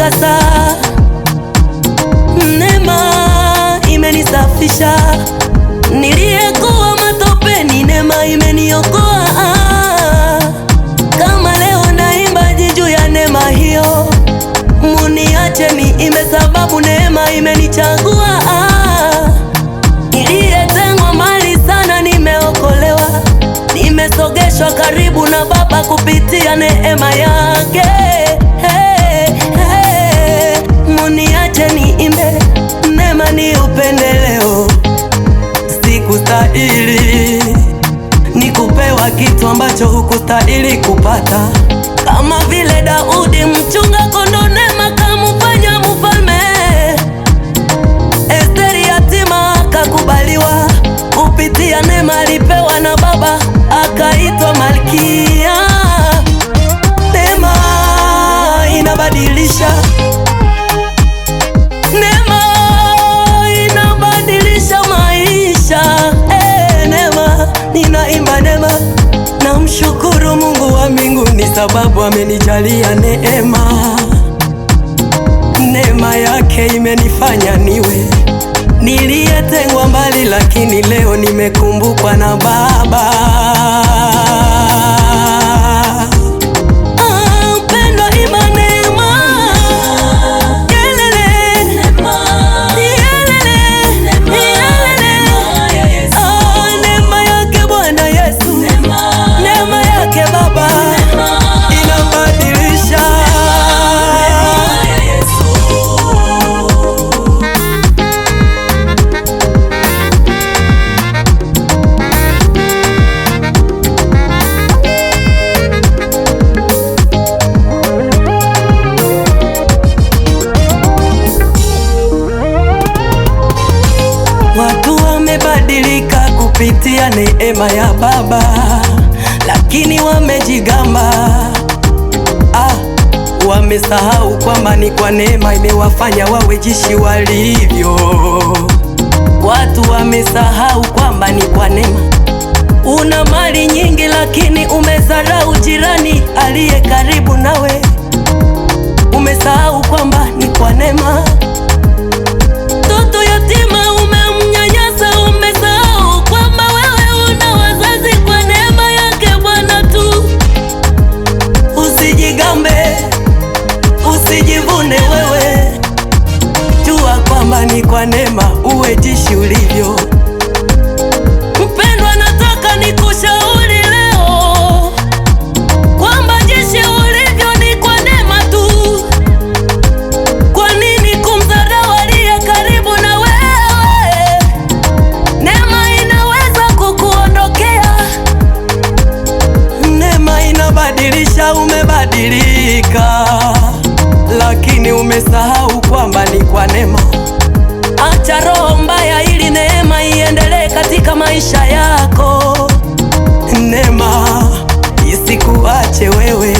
imenitakasa, neema imenisafisha. Niliyekuwa matopeni, neema imeniokoa. Kama leo naimba juu ya neema hiyo, muniache niimbe sababu neema imenichagua. Niliyetengwa mbali sana nimeokolewa, nimesogeshwa karibu na Baba kupitia neema yake. Muniache niimbe, neema ni upendeleo. Sikustahili nikupewa kitu ambacho hukustahili kupata. Kama vile Daudi mchunga kondoo, neema kamufanya mfalme. Esteri yatima akakubaliwa, kupitia neema alipewa na Baba akaitwa malkia. Neema inabadilisha, neema inabadilisha maisha. Neema, ninaimba neema, namshukuru Mungu wa mbinguni sababu amenijalia neema. Neema yake imenifanya niwe niliyetengwa mbali, lakini leo nimekumbukwa na Baba. Watu wamebadilika kupitia neema ya Baba, lakini wamejigamba. Wamesahau kwamba ni kwa neema imewafanya wawe jinsi walivyo. Watu wamesahau kwamba ni kwa neema. Una mali nyingi lakini umesahau jirani aliye karibu nawe. Umesahau kwamba ni kwa neema. Mtoto yatima umemnyanyasa, umesahau kwamba wewe una wazazi kwa neema yake Bwana tu. Usijigambe, usijivune wewe, jua kwamba ni kwa neema uwe jinsi ulivyo. Mpendwa, nataka nikushauri leo kwamba jinsi ulivyo ni kwa neema tu. Kwa nini kumdharau aliye karibu na wewe? Neema inaweza kukuondokea. Neema inabadilisha, umebadilika lakini umesahau kwamba ni kwa neema. Acha roho mbaya ili neema iendelee katika maisha yako. Neema isikuache wewe.